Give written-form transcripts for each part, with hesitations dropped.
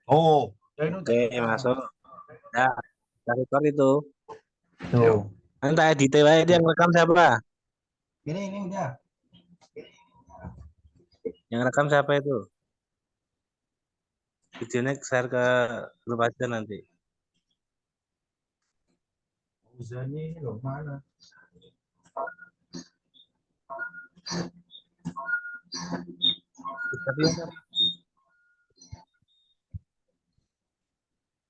Oh, Oke, masuk. Ya, dari record itu. tuh. Nanti edit wae dia yang rekam siapa? Ini udah. Yang rekam siapa itu? Videonya share ke grup aja nanti. Usahanya ini loh mana? Tapi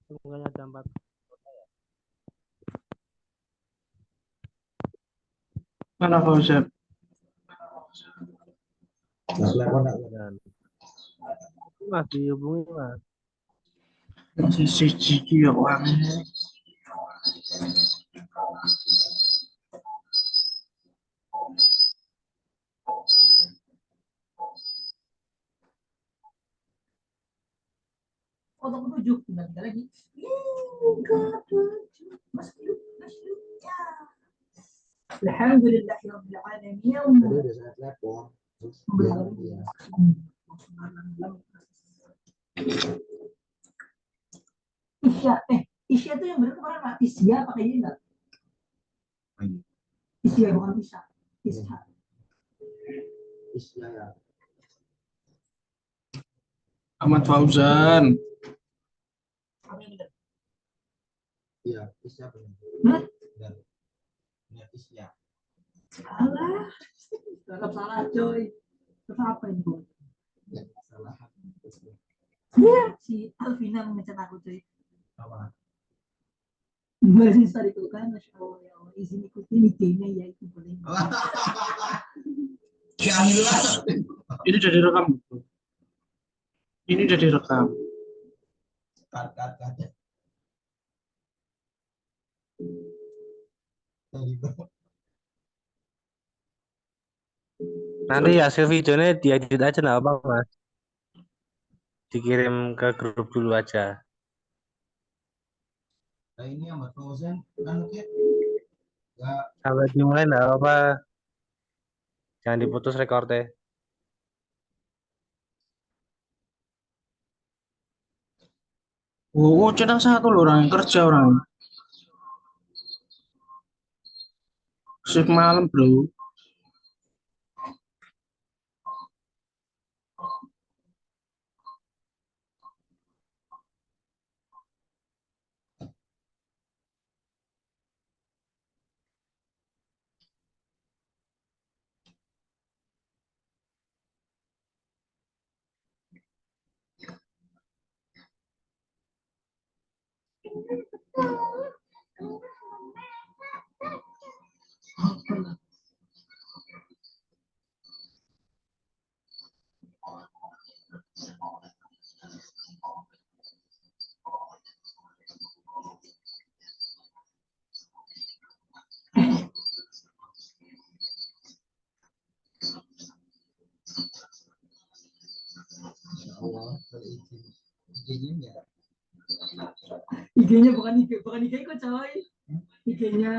semuanya ada 4. Mana Fauzan? Masih hubungi mas. Masih siji ya orangnya. Foto ketujuh, tinggal lagi. Alhamdulillahirabbil alamin. Tadi udah saya telepon. Terus dia. Isya itu yang benar kemarin Pak. Isya pakai ini enggak? Isya bukan Isya. Isya. Isya ya. Ahmad Fauzan. Apa yang benar? Iya, Isya benar. Hah? Benar Isya. Salah. Tetap salah coy. Tetap apa ini bu? Salah. Iya, si Alvina mengecat aku coy. Apa? Bisa ditukan, Masya Allah ya Allah. Izin ikutin IG-nya ya itu boleh. Ini udah direkam. Ini udah direkam. Kat. Nanti hasil videonya diedit aja nggak apa mas. Dikirim ke grup dulu aja. Nah ini Ahmad Fauzan kan oke. Enggak Sampai dimulai nggak apa. Jangan diputus rekornya. Oh, centang satu loh orang yang kerja orang. Shift malam bro. Insya Allah berizin. Izinnya enggak. IG-nya bukan IG kok coy. IG-nya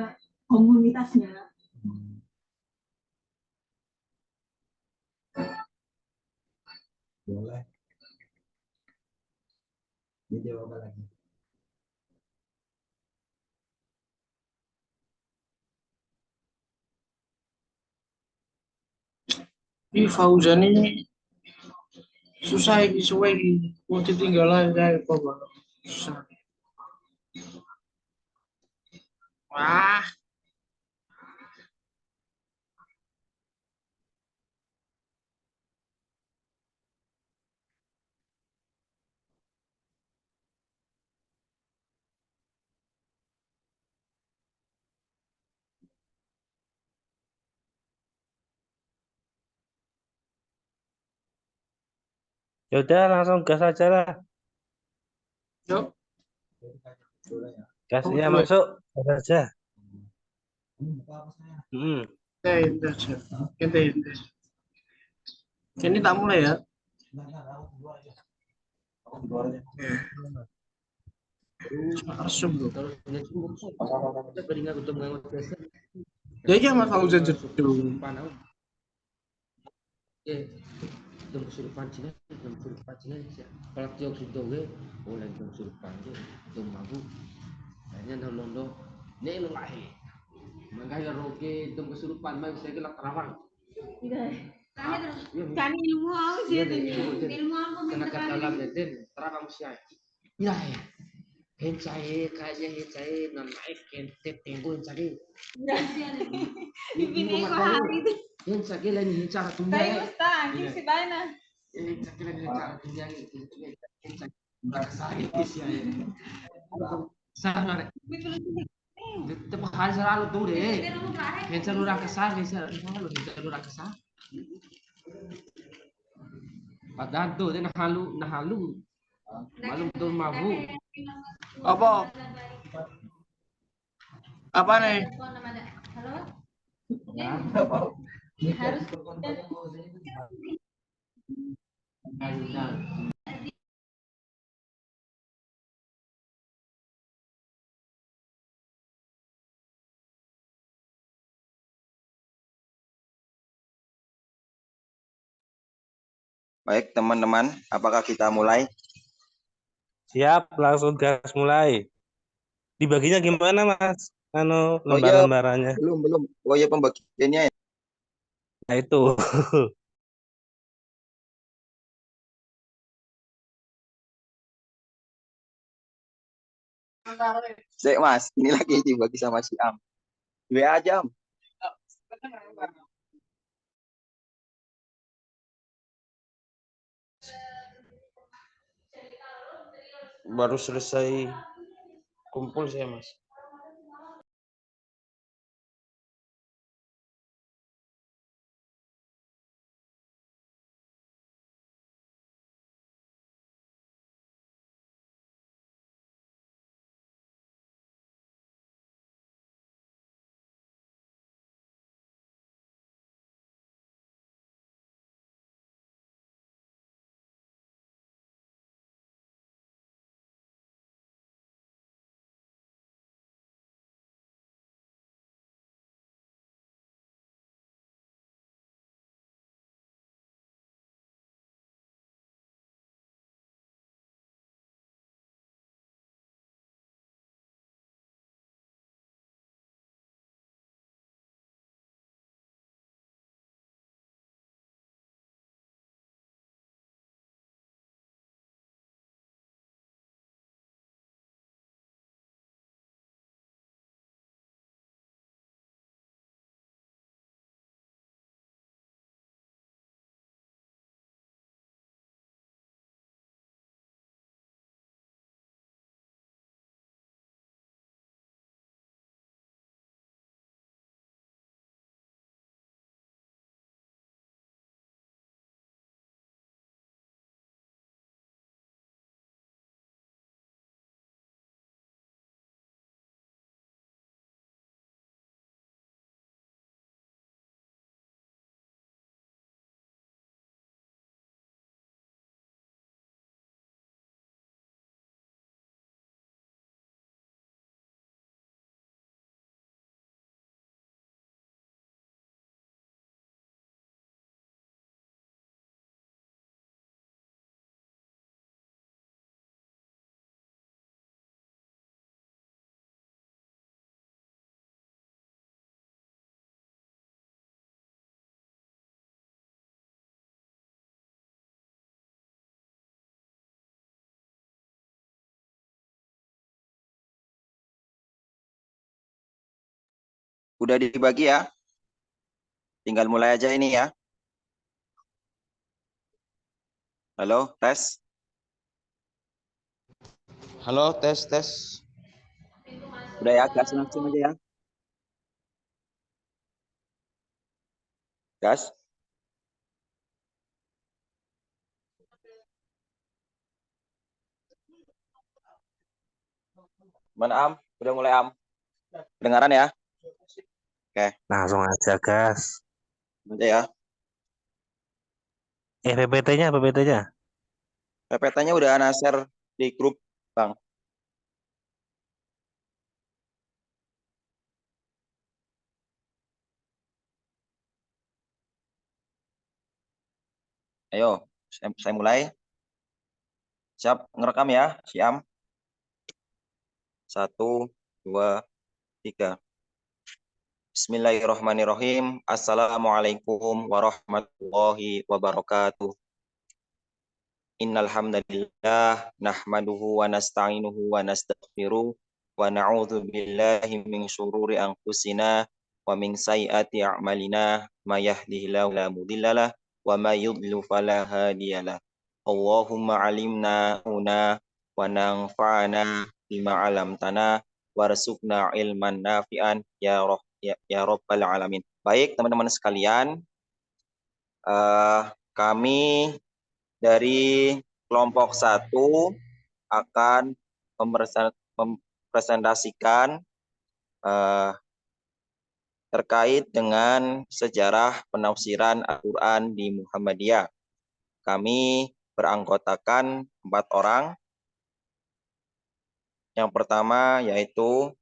komunitasnya. Boleh. Video apa lagi? Ini Fauzan ini susah ini suwe ini. Mau ditinggal aja apa bang? Susah. Wah. Ya udah langsung gas aja lah. Yuk. Boleh ya. Gas Oh, ya boleh. masuk. Gas aja. Ini buka apa saya? Ente aja. Ente. Ini tak mulai ya. Enggak, aku keluar aja. Aku keluar aja. Arsum bro. Ya iya Mas Fauzan jedul. Dalam kesurupan Cina, dalam kesurupan Cina, kalau tiok itu gue, boleh dalam kesurupan je, dalam mabuk. Hanya dalam londo, ni lo lahir. Makanya roke dalam kesurupan, macam saya gelak terawang. Tidak. Kan ilmu aku sih itu. Ilmu aku Kena dalam den, terawang siapa? Ya, hencai kaya hencai nan naik kentep tenggo hencai. Ipin eko hari itu. Hencai lain cara tumbuh. Tapi mesti anjing si Baina. Hencai lain cara tumbuh hencai berasai sih ya. Sana tetap hari selalu tuh deh. Hencai lurang kesal, hencai lurang kesal. Padahal tuh dia nahalu malum tuh mabuk. Apa? Apa nih? Halo. Ya. Harus Baik teman-teman, apakah kita mulai? Siap, langsung gas mulai. Dibaginya gimana, Mas? Oh iya, Lembaran-lembarannya. belum. Oh iya pembagiannya ya. Nah, itu. Sik Mas, ini lagi dibagi sama si Am. WA aja Am. Baru selesai kumpul saya Mas. Udah dibagi ya. Tinggal mulai aja ini ya. Halo, tes. Halo, tes. Udah ya, gas langsung aja ya. Gas. Mana Am? Udah mulai Am. Dengaran ya? Oke, Langsung aja gas. aja ya. PPT-nya, PPT-nya. PPT-nya udah Ana share di grup, Bang. Ayo, saya mulai. Siap ngerekam ya, Siam. 1, 2, 3. Bismillahirrahmanirrahim. Assalamualaikum warahmatullahi wabarakatuh. Innal hamdalillah nahmaduhu wa nasta'inuhu wa nastaghfiruh wa na'udzu billahi min syururi anfusina wa min sayyiati a'malina may yahdihillahu la mudhillalah wa may yudlil fala hadiyalah. Allahumma 'allimna wa nanfa'na bima 'allamtana warzuqna ilman nafi'an ya rabbal alamin. Baik teman-teman sekalian, kami dari kelompok 1 akan mempresentasikan terkait dengan sejarah penafsiran Al-Quran di Muhammadiyah. Kami beranggotakan 4 orang. Yang pertama yaitu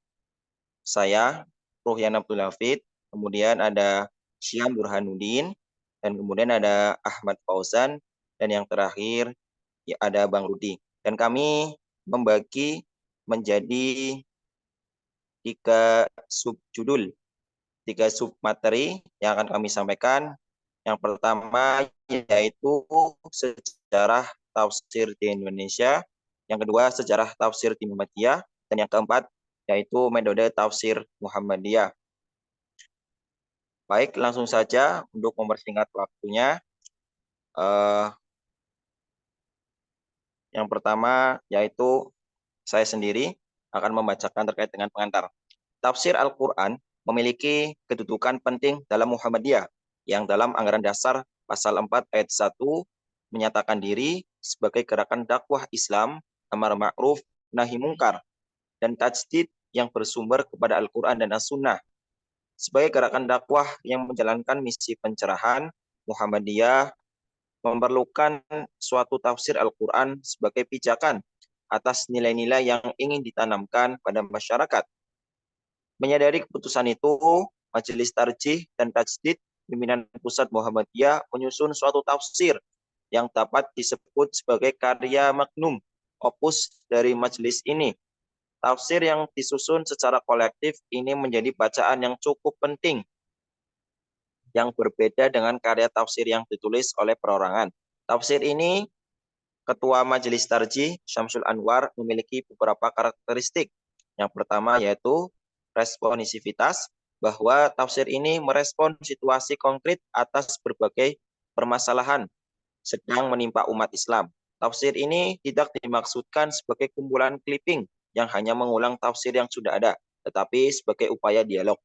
saya, Ruhyan Abdul Hafid, kemudian ada Syam Burhanuddin, dan kemudian ada Ahmad Fauzan, dan yang terakhir ya ada Bang Rudi. Dan kami membagi menjadi 3 subjudul, 3 submateri yang akan kami sampaikan. Yang pertama yaitu sejarah tafsir di Indonesia, yang kedua sejarah tafsir di Muhammadiyah, dan yang keempat yaitu metode tafsir Muhammadiyah. Baik, langsung saja untuk mempersingkat waktunya. Yang pertama yaitu saya sendiri akan membacakan terkait dengan pengantar. Tafsir Al-Quran memiliki kedudukan penting dalam Muhammadiyah, yang dalam anggaran dasar pasal 4 ayat 1 menyatakan diri sebagai gerakan dakwah Islam, amar ma'ruf, nahi mungkar, dan tajdid yang bersumber kepada Al-Quran dan As-Sunnah. Sebagai gerakan dakwah yang menjalankan misi pencerahan, Muhammadiyah memerlukan suatu tafsir Al-Quran sebagai pijakan atas nilai-nilai yang ingin ditanamkan pada masyarakat. Menyadari keputusan itu, Majelis Tarjih dan Tajdid Pimpinan Pusat Muhammadiyah menyusun suatu tafsir yang dapat disebut sebagai karya magnum opus dari majelis ini. Tafsir yang disusun secara kolektif ini menjadi bacaan yang cukup penting, yang berbeda dengan karya tafsir yang ditulis oleh perorangan. Tafsir ini, Ketua Majelis Tarjih Syamsul Anwar memiliki beberapa karakteristik. Yang pertama yaitu responsivitas, bahwa tafsir ini merespon situasi konkret atas berbagai permasalahan sedang menimpa umat Islam. Tafsir ini tidak dimaksudkan sebagai kumpulan clipping yang hanya mengulang tafsir yang sudah ada, tetapi sebagai upaya dialog.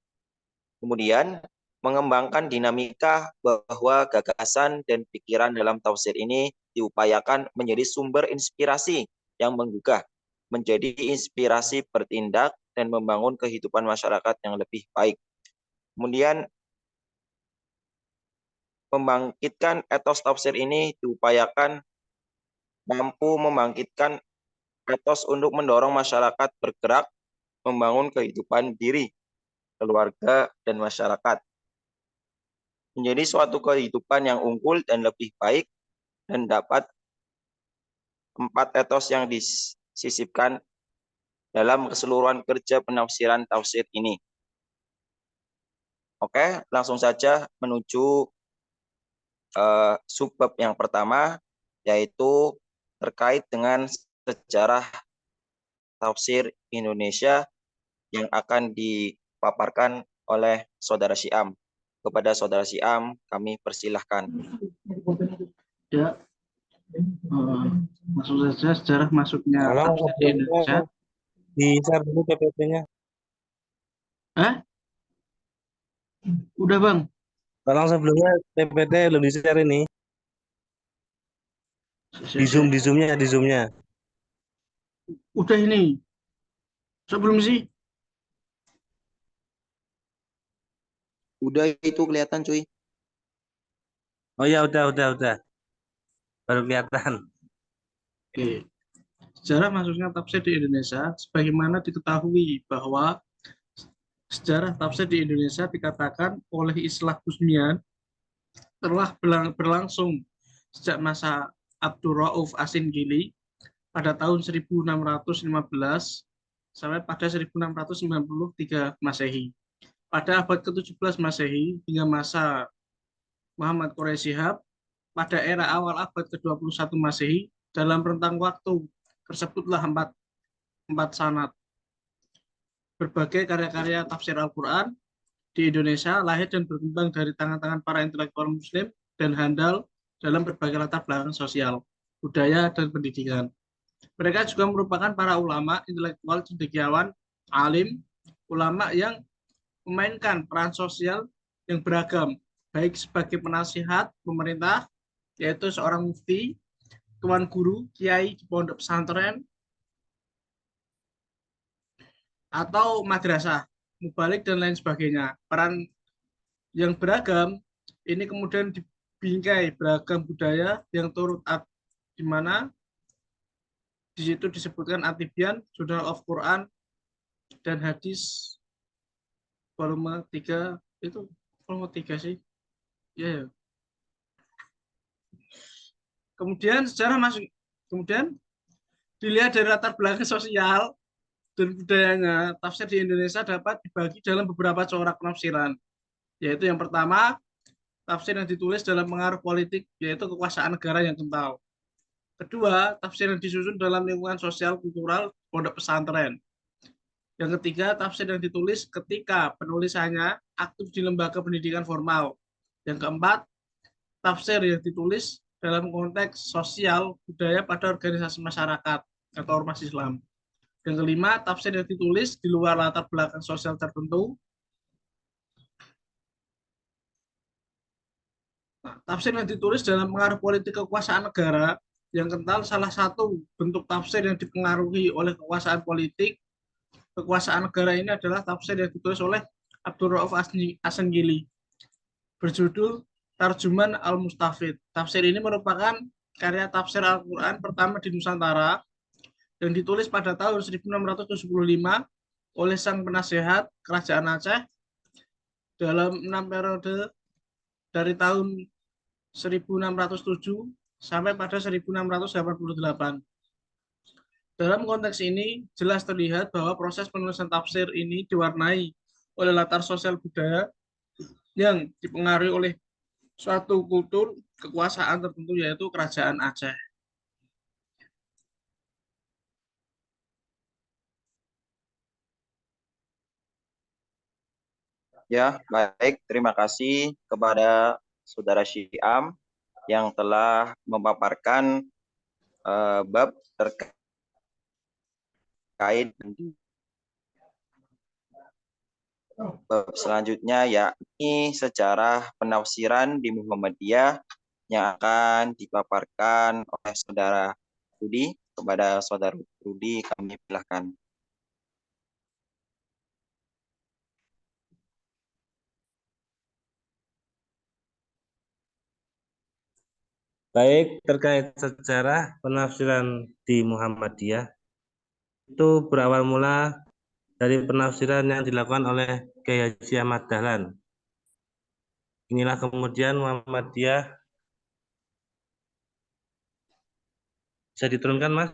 Kemudian, mengembangkan dinamika bahwa gagasan dan pikiran dalam tafsir ini diupayakan menjadi sumber inspirasi yang menggugah, menjadi inspirasi bertindak dan membangun kehidupan masyarakat yang lebih baik. Kemudian, membangkitkan etos tafsir ini diupayakan mampu membangkitkan etos untuk mendorong masyarakat bergerak, membangun kehidupan diri, keluarga, dan masyarakat menjadi suatu kehidupan yang unggul dan lebih baik, dan dapat 4 etos yang disisipkan dalam keseluruhan kerja penafsiran tafsir ini. Oke, langsung saja menuju subbab yang pertama, yaitu terkait dengan sejarah tafsir Indonesia yang akan dipaparkan oleh Saudara Syam. Kepada Saudara Syam, kami persilahkan. Ya, masuk saja sejarah masuknya tafsir di Indonesia. Di-share dulu PPT-nya. Udah Bang. Tolong sebelumnya PPT belum di-share ini. Di zoomnya. Udah ini. Sebelum sih. Udah itu kelihatan cuy. Oh ya udah. Baru kelihatan. Oke. Sejarah masuknya tafsir di Indonesia, sebagaimana diketahui bahwa sejarah tafsir di Indonesia dikatakan oleh Islah Husnian telah berlangsung sejak masa Abdur Rauf Asingili pada tahun 1615 sampai pada 1693 Masehi. Pada abad ke-17 Masehi hingga masa Muhammad Quraisy Shihab, pada era awal abad ke-21 Masehi, dalam rentang waktu tersebutlah empat sanad. Berbagai karya-karya tafsir Al-Quran di Indonesia lahir dan berkembang dari tangan-tangan para intelektual muslim dan handal dalam berbagai latar belakang sosial, budaya, dan pendidikan. Mereka juga merupakan para ulama, intelektual, cendekiawan, alim, ulama yang memainkan peran sosial yang beragam, baik sebagai penasihat pemerintah, yaitu seorang mufti, tuan guru, kiai di pondok pesantren, atau madrasah, mubalik, dan lain sebagainya. Peran yang beragam ini kemudian dibingkai beragam budaya yang turut di mana di situ disebutkan At-Tibyan, Journal of Quran dan Hadis volume 3 itu volume 3 sih. Ya. Yeah. Kemudian sejarah masuk. Kemudian dilihat dari latar belakang sosial dan budayanya, tafsir di Indonesia dapat dibagi dalam beberapa corak penafsiran. Yaitu yang pertama, tafsir yang ditulis dalam pengaruh politik, yaitu kekuasaan negara yang kental. Kedua, tafsir yang disusun dalam lingkungan sosial kultural pondok pesantren. Yang ketiga, tafsir yang ditulis ketika penulisannya aktif di lembaga pendidikan formal. Yang keempat, tafsir yang ditulis dalam konteks sosial budaya pada organisasi masyarakat atau ormas Islam. Yang kelima, tafsir yang ditulis di luar latar belakang sosial tertentu. Nah, tafsir yang ditulis dalam pengaruh politik kekuasaan negara yang kental, salah satu bentuk tafsir yang dipengaruhi oleh kekuasaan politik kekuasaan negara ini adalah tafsir yang ditulis oleh Abdur Rauf Asingili berjudul Tarjuman Al-Mustafid. Tafsir ini merupakan karya tafsir Al-Quran pertama di Nusantara yang ditulis pada tahun 1675 oleh sang penasehat Kerajaan Aceh dalam 6 periode dari tahun 1607 sampai pada 1688. Dalam konteks ini, jelas terlihat bahwa proses penulisan tafsir ini diwarnai oleh latar sosial budaya yang dipengaruhi oleh suatu kultur kekuasaan tertentu, yaitu Kerajaan Aceh. Ya, baik. Terima kasih kepada Saudara Syiam yang telah memaparkan bab terkait bab selanjutnya, yakni sejarah penafsiran di Muhammadiyah yang akan dipaparkan oleh Saudara Rudi. Kepada Saudara Rudi kami persilahkan. Baik, terkait sejarah penafsiran di Muhammadiyah, itu berawal mula dari penafsiran yang dilakukan oleh Kiai Haji Ahmad Dahlan. Inilah kemudian Muhammadiyah. Bisa diturunkan, Mas?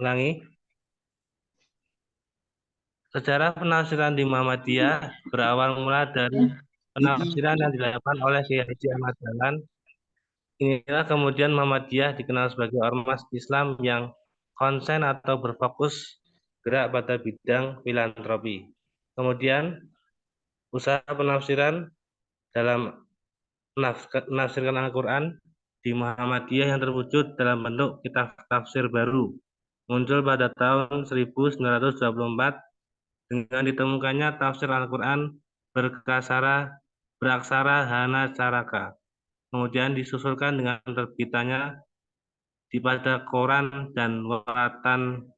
Ulangi. Sejarah penafsiran di Muhammadiyah berawal mula dari penafsiran yang dilakukan oleh Kiai Haji Ahmad Dahlan. Inilah kemudian Muhammadiyah dikenal sebagai ormas Islam yang konsen atau berfokus gerak pada bidang filantropi. Kemudian usaha penafsiran dalam menafsirkan Al-Quran di Muhammadiyah yang terwujud dalam bentuk kitab tafsir baru muncul pada tahun 1924 dengan ditemukannya tafsir Al-Quran beraksara Hana Caraka. Kemudian disusulkan dengan terbitannya di pada koran dan waratan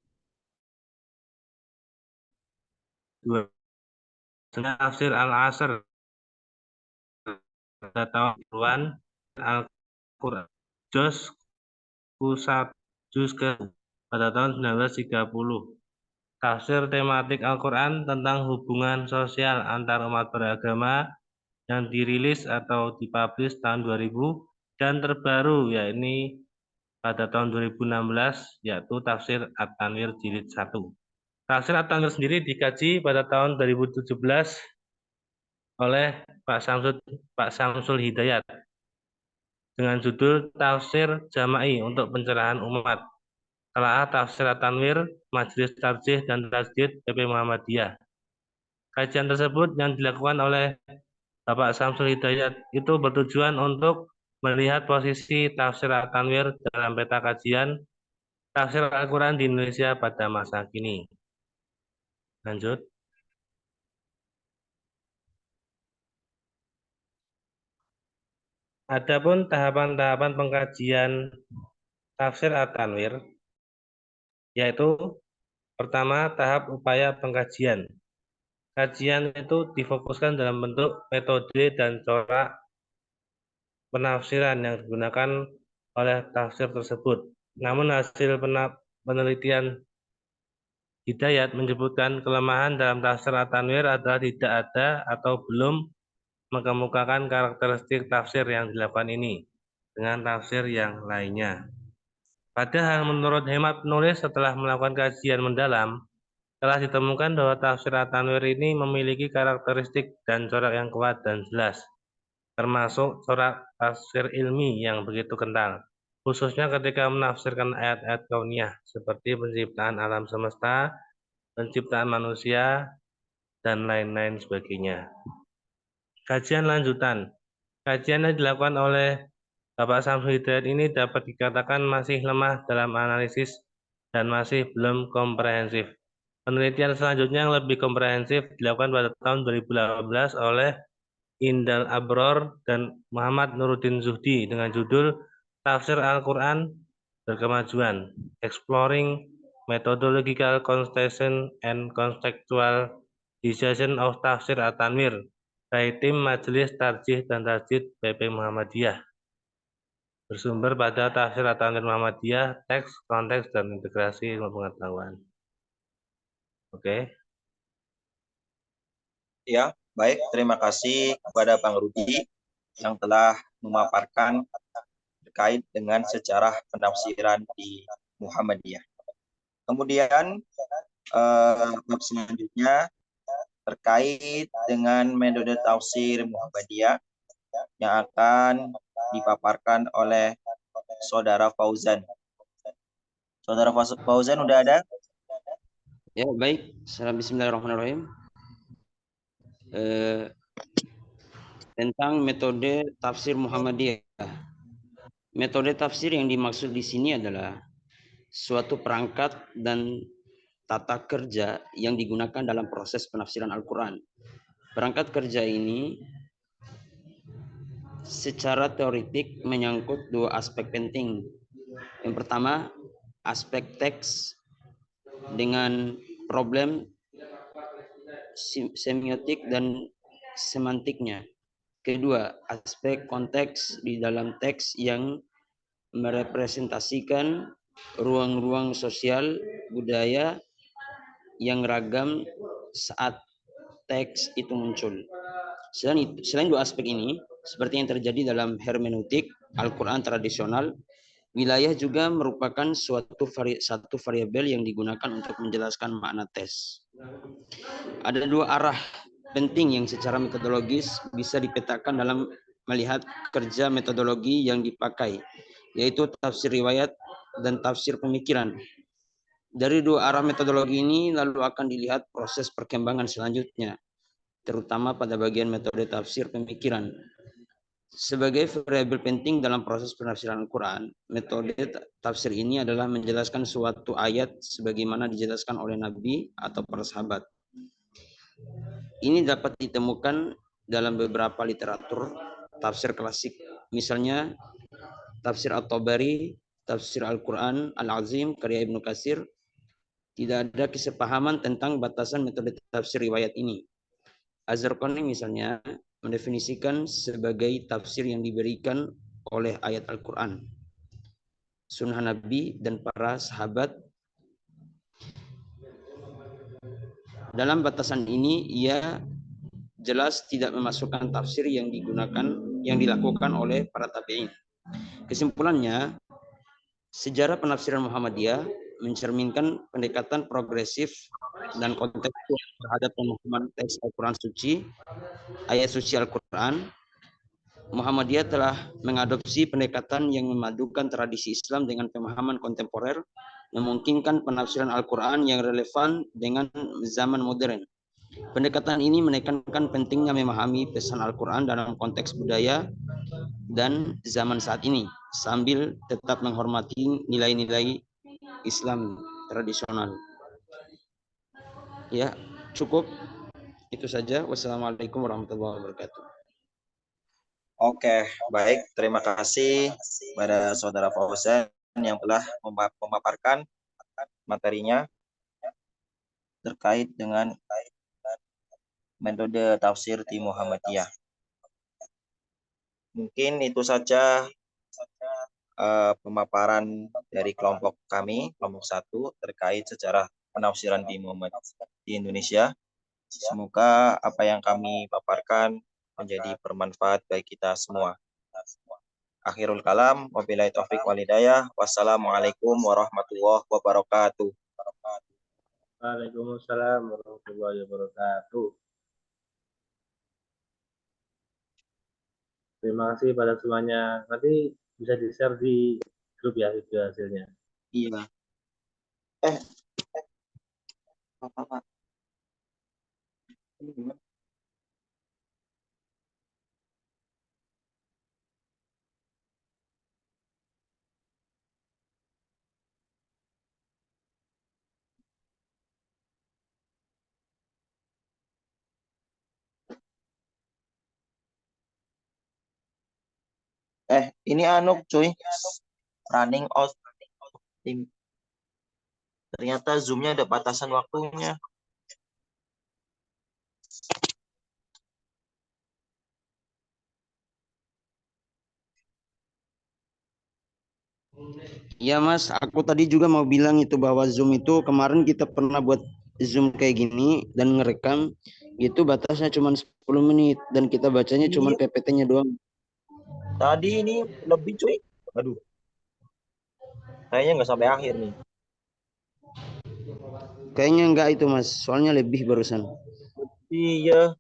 tafsir Al-Asr pada tahun Al-Quran Juz ke pada tahun 1930. Tafsir tematik Al-Quran tentang hubungan sosial antar umat beragama yang dirilis atau dipublish tahun 2000 dan terbaru yakni pada tahun 2016 yaitu Tafsir At-Tanwir Jilid 1. Tafsir At-Tanwir sendiri dikaji pada tahun 2017 oleh Pak Samsul Hidayat dengan judul Tafsir Jama'i untuk Pencerahan Umat. Telaah Tafsir At-Tanwir, Majelis Tarjih dan Tajdid PP Muhammadiyah. Kajian tersebut yang dilakukan oleh Bapak Samsul Hidayat itu bertujuan untuk melihat posisi Tafsir At-Tanwir dalam peta kajian Tafsir Al-Quran di Indonesia pada masa kini. Lanjut. Adapun tahapan-tahapan pengkajian Tafsir At-Tanwir, yaitu pertama, tahap upaya pengkajian. Kajian itu difokuskan dalam bentuk metode dan corak penafsiran yang digunakan oleh tafsir tersebut. Namun hasil penelitian Hidayat menyebutkan kelemahan dalam tafsir At-Tanwir adalah tidak ada atau belum mengemukakan karakteristik tafsir yang dilakukan ini dengan tafsir yang lainnya. Padahal menurut hemat penulis setelah melakukan kajian mendalam, telah ditemukan bahwa tafsir At-Tanwir ini memiliki karakteristik dan corak yang kuat dan jelas, termasuk corak tafsir ilmi yang begitu kental, khususnya ketika menafsirkan ayat-ayat kauniyah seperti penciptaan alam semesta, penciptaan manusia, dan lain-lain sebagainya. Kajian lanjutan. Kajian yang dilakukan oleh Bapak Samsul Hidayat ini dapat dikatakan masih lemah dalam analisis dan masih belum komprehensif. Penelitian selanjutnya yang lebih komprehensif dilakukan pada tahun 2018 oleh Indal Abror dan Muhammad Nuruddin Zuhdi dengan judul Tafsir Al-Quran Berkemajuan, Exploring Methodological Constellation and Contextualization of Tafsir At-Tanwir by tim Majelis Tarjih dan Tajdid PP Muhammadiyah. Bersumber pada Tafsir At-Tanwir Muhammadiyah, teks, konteks, dan integrasi ilmu pengetahuan. Oke. Ya, baik. Terima kasih kepada Bang Rudi yang telah memaparkan terkait dengan sejarah penafsiran di Muhammadiyah. Kemudian bab selanjutnya terkait dengan metode tafsir Muhammadiyah yang akan dipaparkan oleh Saudara Fauzan. Saudara Fauzan udah ada? Ya, baik. Bismillahirrahmanirrahim. Tentang metode tafsir Muhammadiyah. Metode tafsir yang dimaksud di sini adalah suatu perangkat dan tata kerja yang digunakan dalam proses penafsiran Al-Quran. Perangkat kerja ini secara teoritik menyangkut dua aspek penting. Yang pertama, aspek teks dengan problem semiotik dan semantiknya. Kedua, aspek konteks di dalam teks yang merepresentasikan ruang-ruang sosial budaya yang ragam saat teks itu muncul. Selain dua aspek ini, seperti yang terjadi dalam hermeneutik Al-Quran tradisional, wilayah juga merupakan satu variabel yang digunakan untuk menjelaskan makna teks. Ada dua arah penting yang secara metodologis bisa dipetakan dalam melihat kerja metodologi yang dipakai, yaitu tafsir riwayat dan tafsir pemikiran. Dari dua arah metodologi ini lalu akan dilihat proses perkembangan selanjutnya, terutama pada bagian metode tafsir pemikiran. Sebagai variabel penting dalam proses penafsiran Al-Quran, metode tafsir ini adalah menjelaskan suatu ayat sebagaimana dijelaskan oleh Nabi atau para sahabat. Ini dapat ditemukan dalam beberapa literatur tafsir klasik, misalnya tafsir At-Tabari, tafsir Al-Quran Al-Azim karya Ibnu Katsir. Tidak ada kesepahaman tentang batasan metode tafsir riwayat ini. Az-Zarqani misalnya mendefinisikan sebagai tafsir yang diberikan oleh ayat Al-Quran, sunnah Nabi, dan para sahabat. Dalam batasan ini ia jelas tidak memasukkan tafsir yang dilakukan oleh para tabi'in. Kesimpulannya, sejarah penafsiran Muhammadiyah mencerminkan pendekatan progresif dan kontekstual terhadap pemahaman teks Al-Quran suci, ayat suci Al-Quran. Muhammadiyah telah mengadopsi pendekatan yang memadukan tradisi Islam dengan pemahaman kontemporer, memungkinkan penafsiran Al-Quran yang relevan dengan zaman modern. Pendekatan ini menekankan pentingnya memahami pesan Al-Quran dalam konteks budaya dan zaman saat ini, sambil tetap menghormati nilai-nilai Islam tradisional. Ya, cukup. Itu saja. Wassalamualaikum warahmatullahi wabarakatuh. Oke, baik. Terima kasih pada Saudara Fauzan yang telah memaparkan materinya terkait dengan metode tafsir di Muhammadiyah. Mungkin itu saja pemaparan dari kelompok kami, kelompok 1, terkait sejarah penafsiran di Muhammadiyah di Indonesia. Semoga apa yang kami paparkan menjadi bermanfaat bagi kita semua. Akhirul kalam, wabillahi taufik walhidayah. Wassalamualaikum warahmatullahi wabarakatuh. Waalaikumsalam warahmatullahi wabarakatuh. Terima kasih pada semuanya. Nanti bisa di-share di grup ya video hasilnya. Iya. Pak. Ini gimana? Ini anu cuy, running out tim. Ternyata Zoom-nya ada batasan waktunya. Ya Mas, aku tadi juga mau bilang itu bahwa Zoom itu kemarin kita pernah buat Zoom kayak gini dan ngerekam, itu batasnya cuma 10 menit dan kita bacanya cuma PPT-nya doang. Tadi ini lebih cuy. Aduh. Kayaknya nggak sampai akhir nih. Kayaknya enggak itu Mas, soalnya lebih barusan. Iya.